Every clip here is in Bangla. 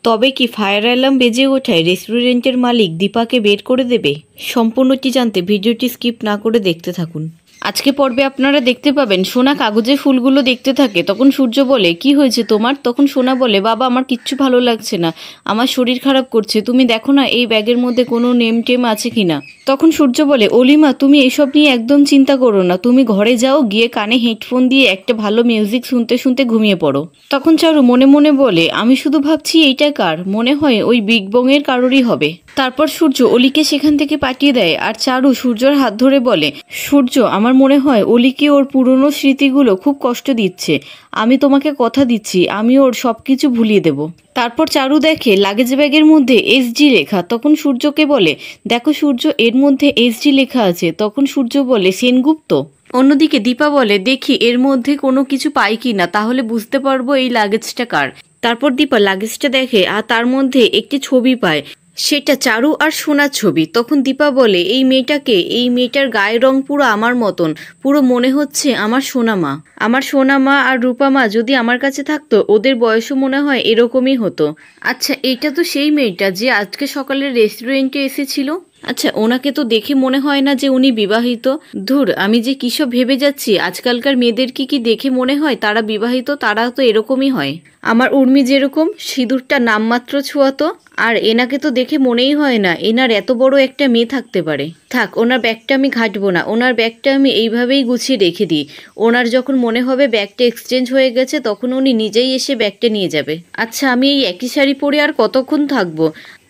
তবে কি ফায়ার অ্যালার্ম বেজে ওঠায় রেস্টুরেন্টের মালিক দীপাকে বের করে দেবে? সম্পূর্ণটি জানতে ভিডিওটি স্কিপ না করে দেখতে থাকুন। আজকে পর্বে আপনারা দেখতে পাবেন সোনা কাগজে ফুলগুলো দেখতে থাকে। তখন সূর্য বলে, কি হয়েছে তোমার? তখন সোনা বলে, বাবা আমার কিচ্ছু ভালো লাগছে না, আমার শরীর খারাপ করছে, তুমি দেখো না এই ব্যাগের মধ্যে কোনো নেম টেম আছে কিনা। তখন সূর্য বলে, অলিমা তুমি এসব নিয়ে একদম চিন্তা করো না, তুমি ঘরে যাও, গিয়ে কানে হেডফোন দিয়ে একটা ভালো মিউজিক শুনতে শুনতে ঘুমিয়ে পড়ো। তখন চারু মনে মনে বলে, আমি শুধু ভাবছি এইটা কার, মনে হয় ওই বিগ বং এর কারোরই হবে। তারপর সূর্য অলিকে সেখান থেকে পাঠিয়ে দেয় আর চারু সূর্যর হাত ধরে বলে, সূর্য আমার মনে হয় অলিকে ওর পুরনো স্মৃতিগুলো খুব কষ্ট দিচ্ছে, আমি তোমাকে কথা দিচ্ছি আমি ওর সবকিছু ভুলিয়ে দেব। তারপর চারু দেখে লাগেজ ব্যাগের মধ্যে এসজি লেখা। তখন সূর্যকে বলে, দেখো সূর্য এর মধ্যে এসজি লেখা আছে। তখন সূর্য বলে, সেনগুপ্ত। অন্যদিকে দীপা বলে, দেখি এর মধ্যে কোনো কিছু পাই কি না, তাহলে বুঝতে পারবো এই লাগেজটা কার। তারপর দীপা লাগেজটা দেখে আর তার মধ্যে একটি ছবি পায়, সেটা চারু আর সোনার ছবি। তখন দীপা বলে, এই মেয়েটাকে, এই মেয়েটার গায়ের রং পুরো আমার মতন, পুরো মনে হচ্ছে আমার সোনা মা। আমার সোনা মা আর রূপা মা যদি আমার কাছে থাকতো ওদের বয়সও মনে হয় এরকমই হতো। আচ্ছা এটা তো সেই মেয়েটা যে আজকে সকালে রেস্টুরেন্টে এসেছিল। আচ্ছা ওনাকে তো দেখে মনে হয় না যে উনি বিবাহিত। ধুর আমি যে কিসব ভেবে যাচ্ছি, আজকালকার মেয়েদের কি দেখে মনে হয় তারা বিবাহিত? তারা তো এরকমই হয়। আমার উর্মি যেরকম সিঁদুরটা নামমাত্র ছোঁয়াতো, আর এনাকে তো দেখে মনেই হয় না এনার এত বড় একটা মেয়ে থাকতে পারে। থাক ওনার ব্যাগটা আমি ঘাঁটবো না, ওনার ব্যাগটা আমি এইভাবেই গুছিয়ে রেখে দিই। ওনার যখন মনে হবে ব্যাগটা এক্সচেঞ্জ হয়ে গেছে তখন উনি নিজেই এসে ব্যাগটা নিয়ে যাবে। আচ্ছা আমি এই একই শাড়ি পরে আর কতক্ষণ থাকবো?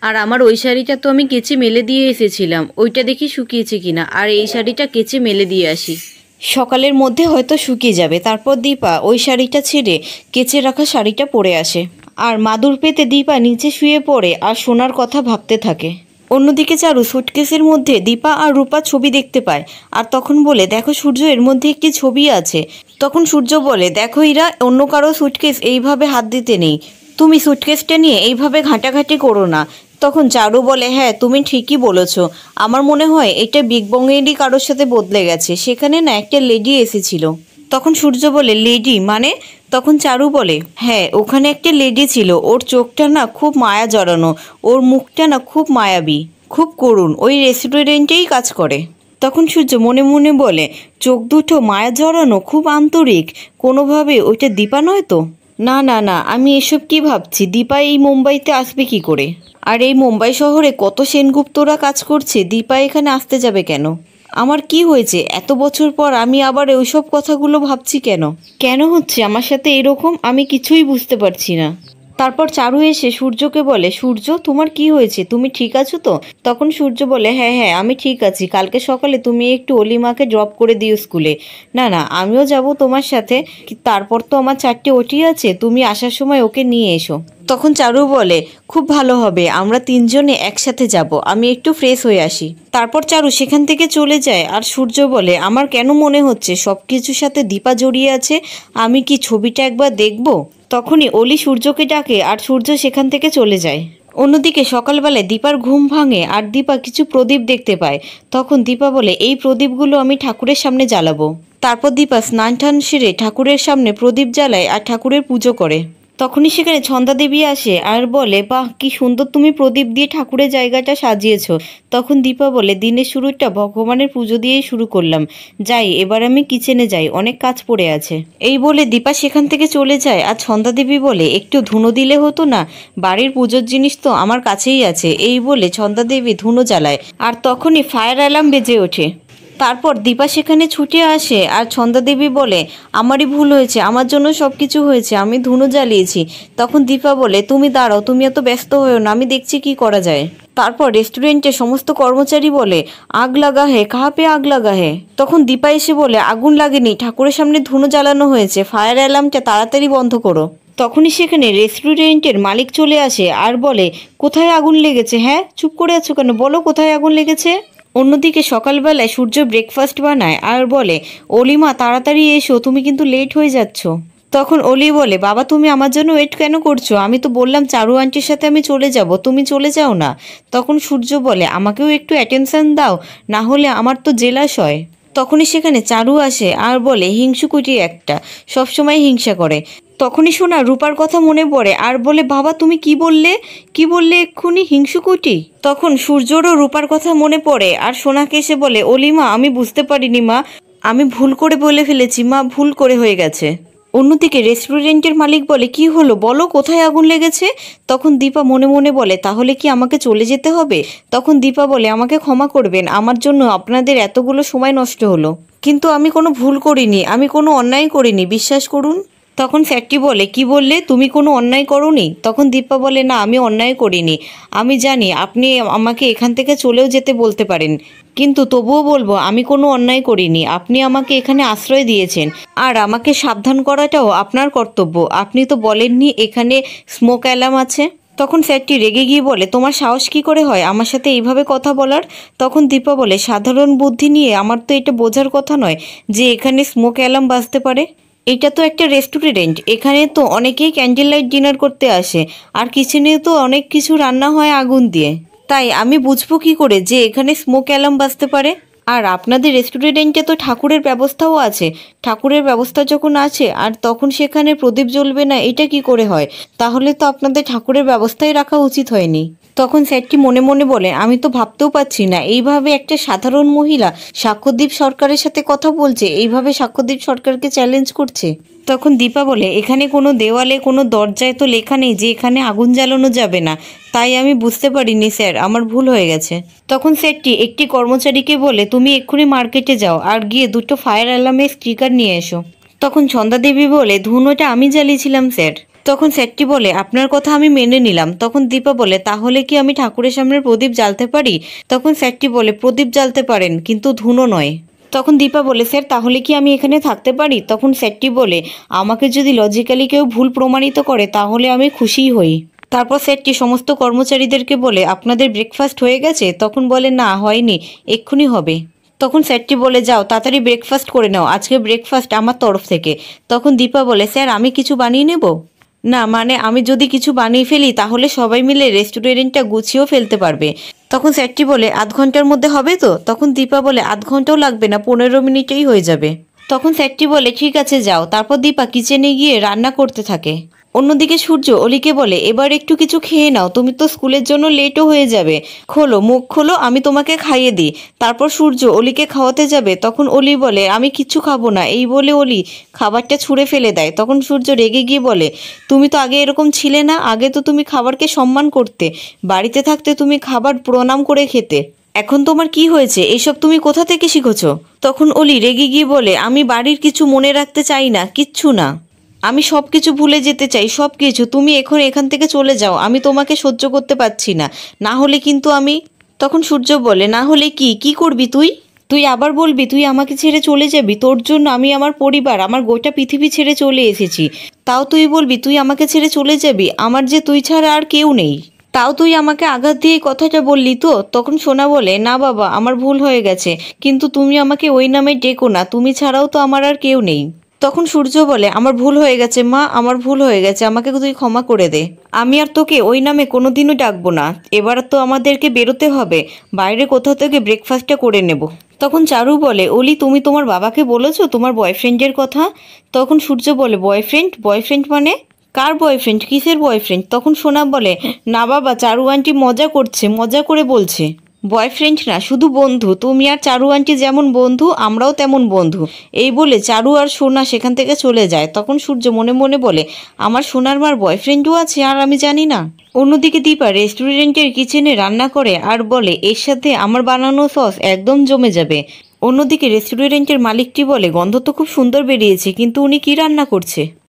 আর আমার ওই শাড়িটা তো আমি কেচে মেলে দিয়ে এসেছিলাম, ওইটা দেখি শুকিয়েছে কিনা, আর এই শাড়িটা কেচে মেলে দিয়ে আসি, সকালের মধ্যে হয়তো শুকিয়ে যাবে। তারপর দীপা ওই শাড়িটা ছেড়ে কেচে রাখা শাড়িটা পরে আসে আর মাদুর পেতে দীপা নিচে শুয়ে পড়ে আর সোনার কথা ভাবতে থাকে। অন্যদিকে চারু সুটকেসের মধ্যে দীপা আর রূপা ছবি দেখতে পায় আর তখন বলে, দেখো সূর্য এর মধ্যে একটি ছবি আছে। তখন সূর্য বলে, দেখো ইরা অন্য কারো সুটকেস এইভাবে হাত দিতে নেই, তুমি সুটকেসটা নিয়ে এইভাবে ঘাঁটাঘাঁটি করো না। তখন চারু বলে, হ্যাঁ তুমি ঠিকই বলেছ, আমার মনে হয় এটা বিগ বংয়েরই কারোর সাথে বদলে গেছে, সেখানে না একটা লেডি এসেছিল। তখন সূর্য বলে, লেডি মানে? তখন চারু বলে, হ্যাঁ ওখানে একটা লেডি ছিল, ওর চোখটা না খুব মায়া জড়ানো, ওর মুখটা না খুব মায়াবী, খুব করুণ, ওই রেস্টুরেন্টেই কাজ করে। তখন সূর্য মনে মনে বলে, চোখ দুটো মায়া জড়ানো, খুব আন্তরিক, কোনোভাবে ওইটা দীপা নয় তো? না না না, আমি এসব কি ভাবছি, দীপা এই মুম্বাইতে আসবে কি করে? আর এই মুম্বাই শহরে কত সেনগুপ্তরা কাজ করছে, দীপা এখানে আসতে যাবে কেন? আমার কি হয়েছে, এত বছর পর আমি আবার ওইসব কথাগুলো ভাবছি কেন? কেন হচ্ছে আমার সাথে এরকম, আমি কিছুই বুঝতে পারছি না। তারপর চারু এসে সূর্যকে বলে, সূর্য তোমার কি হয়েছে, তুমি ঠিক আছো তো? তখন সূর্য বলে, হ্যাঁ হ্যাঁ আমি ঠিক আছি, কালকে সকালে তুমি একটু অলিমাকে ড্রপ করে দিও স্কুলে। না না আমিও যাব তোমার সাথে, তারপর তো আমার 4টে ওটি আছে, তুমি আসার সময় ওকে নিয়ে এসো। তখন চারু বলে, খুব ভালো হবে, আমরা 3জনে একসাথে যাব, আমি একটু ফ্রেশ হয়ে আসি। তারপর চারু সেখান থেকে চলে যায় আর সূর্য বলে, আমার কেন মনে হচ্ছে সব কিছুর সাথে দীপা জড়িয়ে আছে, আমি কি ছবিটা একবার দেখব? তখনই অলি সূর্যকে ডাকে আর সূর্য সেখান থেকে চলে যায়। অন্যদিকে সকালবেলায় দীপার ঘুম ভাঙে আর দীপা কিছু প্রদীপ দেখতে পায়। তখন দীপা বলে, এই প্রদীপগুলো আমি ঠাকুরের সামনে জ্বালাবো। তারপর দীপা স্নান টান সেরে ঠাকুরের সামনে প্রদীপ জ্বালায় আর ঠাকুরের পুজো করে। তখনই সেখানে ছন্দা দেবী আসে আর বলে, বাহ কি সুন্দর তুমি প্রদীপ দিয়ে ঠাকুরের জায়গাটা সাজিয়েছ। তখন দীপা বলে, দিনের শুরুটা ভগবানের পুজো দিয়েই শুরু করলাম, যাই এবার আমি কিচেনে যাই, অনেক কাজ পড়ে আছে। এই বলে দীপা সেখান থেকে চলে যায় আর ছন্দা দেবী বলে, একটু ধুনো দিলে হতো না, বাড়ির পুজোর জিনিস তো আমার কাছেই আছে। এই বলে ছন্দা দেবী ধুনো জ্বালায় আর তখনই ফায়ার অ্যালার্ম বেজে ওঠে। তারপর দীপা সেখানে ছুটে আসে আর ছন্দা দেবী বলে, আমারই ভুল হয়েছে, আমার জন্য সব কিছু হয়েছে, আমি ধুনো জ্বালিয়েছি। তখন দীপা বলে, তুমি দাঁড়াও, তুমি এত ব্যস্ত হয়েও না, আমি দেখছি কি করা যায়। তারপর রেস্টুরেন্টের সমস্ত কর্মচারী বলে, আগ লাগা হে, কাহা পে আগ লাগা হে? তখন দীপা এসে বলে, আগুন লাগেনি, ঠাকুরের সামনে ধুনো জ্বালানো হয়েছে, ফায়ার অ্যালার্মটা তাড়াতাড়ি বন্ধ করো। তখনই সেখানে রেস্টুরেন্টের মালিক চলে আসে আর বলে, কোথায় আগুন লেগেছে? হ্যাঁ চুপ করে আছো কেন, বলো কোথায় আগুন লেগেছে। অন্যদিকে সকালবেলায় সূর্য ব্রেকফাস্ট বানায় আর বলে, অলিমা তাড়াতাড়ি এসো, তুমি কিন্তু লেট হয়ে যাচ্ছ। তখন অলি বলে, বাবা তুমি আমার জন্য ওয়েট কেন করছো, আমি তো বললাম চারু আন্টির সাথে আমি চলে যাব, তুমি চলে যাও না। তখন সূর্য বলে, আমাকেও একটু অ্যাটেনশন দাও, না হলে আমার তো জেলাস হয়। তখনই সেখানে চারু আসে আর বলে, হিংসুকুটি একটা, সবসময় হিংসা করে। তখনই সোনা রূপার কথা মনে পড়ে আর বলে, বাবা তুমি কি বললে, কি বললে এক্ষুনি, হিংসুকুটি? তখন সূর্যরও রূপার কথা মনে পড়ে আর সোনাকে এসে বলে, অলিমা আমি বুঝতে পারিনি মা, আমি ভুল করে বলে ফেলেছি মা, ভুল করে হয়ে গেছে। অন্যদিকে রেস্টুরেন্টের মালিক বলে, কি হলো বলো, কোথায় আগুন লেগেছে? তখন দীপা মনে মনে বলে, তাহলে কি আমাকে চলে যেতে হবে? তখন দীপা বলে, আমাকে ক্ষমা করবেন, আমার জন্য আপনাদের এতগুলো সময় নষ্ট হলো, কিন্তু আমি কোনো ভুল করিনি, আমি কোনো অন্যায় করিনি, বিশ্বাস করুন। তখন স্যারটি বলে, কি বললে, তুমি কোনো অন্যায় করোনি? তখন দীপা বলে, না আমি অন্যায় করিনি, আমি জানি আপনি আমাকে এখান থেকে চলেও যেতে বলতে পারেন, কিন্তু তবুও বলবো আমি কোনো অন্যায় করিনি, আপনি আমাকে এখানে আশ্রয় দিয়েছেন আর আমাকে সাবধান করাটাও আপনার কর্তব্য, আপনি তো বলেননি এখানে স্মোক অ্যালার্ম আছে। তখন স্যারটি রেগে গিয়ে বলে, তোমার সাহস কি করে হয় আমার সাথে এইভাবে কথা বলার? তখন দীপা বলে, সাধারণ বুদ্ধি নিয়ে আমার তো এটা বোঝার কথা নয় যে এখানে স্মোক অ্যালার্ম বাজতে পারে, এটা তো একটা রেস্টুরেন্ট, এখানে তো অনেকেই ক্যান্ডেল লাইট ডিনার করতে আসে আর কিচেনে তো অনেক কিছু রান্না হয় আগুন দিয়ে, তাই আমি বুঝবো কি করে যে এখানে স্মোক অ্যালার্ম বাজতে পারে? আর আপনাদের রেস্টুরেন্টে তো ঠাকুরের ব্যবস্থাও আছে, ঠাকুরের ব্যবস্থা যখন আছে আর তখন সেখানে প্রদীপ জ্বলবে না, এটা কি করে হয়? তাহলে তো আপনাদের ঠাকুরের ব্যবস্থাই রাখা উচিত হয়নি। তখন স্যারটি মনে মনে বলে, আমি তো ভাবতেও পারছি না এইভাবে একটা সাধারণ মহিলা সাক্ষ্যদীপ সরকারের সাথে কথা বলছে, এইভাবে সাক্ষ্যদীপ সরকারকে চ্যালেঞ্জ করছে। তখন দীপা বলে, এখানে কোনো দেওয়ালে কোনো দরজায় তো লেখা নেই যে এখানে আগুন জ্বালানো যাবে না, তাই আমি বুঝতে পারিনি স্যার, আমার ভুল হয়ে গেছে। তখন স্যারটি একটি কর্মচারীকে বলে, তুমি এক্ষুনি মার্কেটে যাও আর গিয়ে দুটো ফায়ার অ্যালার্মের স্টিকার নিয়ে এসো। তখন ছন্দাদেবী বলে, ধুনোটা আমি জ্বালিয়েছিলাম স্যার। তখন স্যারটি বলে, আপনার কথা আমি মেনে নিলাম। তখন দীপা বলে, তাহলে কি আমি ঠাকুরের সামনে প্রদীপ জ্বালতে পারি? তখন স্যারটি বলে, প্রদীপ জ্বালতে পারেন কিন্তু ধুনো নয়। তখন দীপা বলে, স্যার তাহলে কি আমি এখানে থাকতে পারি? তখন স্যারটি বলে, আমাকে যদি লজিক্যালি কেউ ভুল প্রমাণিত করে তাহলে আমি খুশিই হই। তারপর স্যারটি সমস্ত কর্মচারীদেরকে বলে, আপনাদের ব্রেকফাস্ট হয়ে গেছে? তখন বলে, না হয়নি, এক্ষুনি হবে। তখন স্যারটি বলে, যাও তাড়াতাড়ি ব্রেকফাস্ট করে নাও, আজকে ব্রেকফাস্ট আমার তরফ থেকে। তখন দীপা বলে, স্যার আমি কিছু বানিয়ে নেব? না মানে আমি যদি কিছু বানিয়ে ফেলি তাহলে সবাই মিলে রেস্টুরেন্টটা গুছিয়েও ফেলতে পারবে। তখন স্যারটি বলে, আধ ঘন্টার মধ্যে হবে তো? তখন দীপা বলে, আধ ঘন্টাও লাগবে না, 15 মিনিটেই হয়ে যাবে। তখন স্যারটি বলে, ঠিক আছে যাও। তারপর দীপা কিচেনে গিয়ে রান্না করতে থাকে। অন্যদিকে সূর্য অলিকে বলে, এবার একটু কিছু খেয়ে নাও, তুমি তো স্কুলের জন্য লেটও হয়ে যাবে, খোলো মুখ খোলো, আমি তোমাকে খাইয়ে দিই। তারপর সূর্য অলিকে খাওয়াতে যাবে, তখন অলি বলে, আমি কিচ্ছু খাবো না, এই বলে অলি খাবারটা ছুঁড়ে ফেলে দেয়। তখন সূর্য রেগে গিয়ে বলে, তুমি তো আগে এরকম ছিলে না, আগে তো তুমি খাবারকে সম্মান করতে, বাড়িতে থাকতে তুমি খাবার প্রণাম করে খেতে, এখন তোমার কি হয়েছে, এসব তুমি কোথা থেকে শিখেছো? তখন অলি রেগে গিয়ে বলে, আমি বাড়ির কিছু মনে রাখতে চাই না, কিচ্ছু না, আমি সব কিছু ভুলে যেতে চাই, সব কিছু, তুমি এখন এখান থেকে চলে যাও, আমি তোমাকে সহ্য করতে পারছি না, না হলে কিন্তু আমি। তখন সূর্য বলে, না হলে কি, কি করবি তুই? তুই আবার বলবি তুই আমাকে ছেড়ে চলে যাবি? তোর জন্য আমি আমার পরিবার, আমার গোটা পৃথিবী ছেড়ে চলে এসেছি, তাও তুই বলবি তুই আমাকে ছেড়ে চলে যাবি? আমার যে তুই ছাড়া আর কেউ নেই, তাও তুই আমাকে আঘাত দিয়ে কথাটা বললি তো? তখন সোনা বলে, না বাবা আমার ভুল হয়ে গেছে, কিন্তু তুমি আমাকে ওই নামে ডেকো না, তুমি ছাড়াও তো আমার আর কেউ নেই। তখন সূর্য বলে, আমার ভুল হয়ে গেছে মা, আমার ভুল হয়ে গেছে, আমাকে তুই ক্ষমা করে দে, আমি আর তোকে ওই নামে কোনোদিনও ডাকবো না, এবার তো আমাদেরকে বেরোতে হবে, বাইরে কোথাও থেকে ব্রেকফাস্টটা করে নেব। তখন চারু বলে, অলি তুমি তোমার বাবাকে বলেছো তোমার বয়ফ্রেন্ডের কথা? তখন সূর্য বলে, বয়ফ্রেন্ড? বয়ফ্রেন্ড মানে? কার বয়ফ্রেন্ড, কিসের বয়ফ্রেন্ড? তখন সোনা বলে, না বাবা চারু আন্টি মজা করছে, মজা করে বলছে, বয়ফ্রেন্ড না শুধু বন্ধু, তুমি আর চারু আন্টি যেমন বন্ধু আমরাও তেমন বন্ধু। এই বলে চারু আর সোনা সেখান থেকে চলে যায়। তখন সূর্য মনে মনে বলে, আমার সোনার মার বয়ফ্রেন্ডও আছে আর আমি জানি না। অন্যদিকে দীপা রেস্টুরেন্টের কিচেনে রান্না করে আর বলে, এর সাথে আমার বানানো সস একদম জমে যাবে। অন্যদিকে রেস্টুরেন্টের মালিকটি বলে, গন্ধ তো খুব সুন্দর বেরিয়েছে, কিন্তু উনি কি রান্না করছে?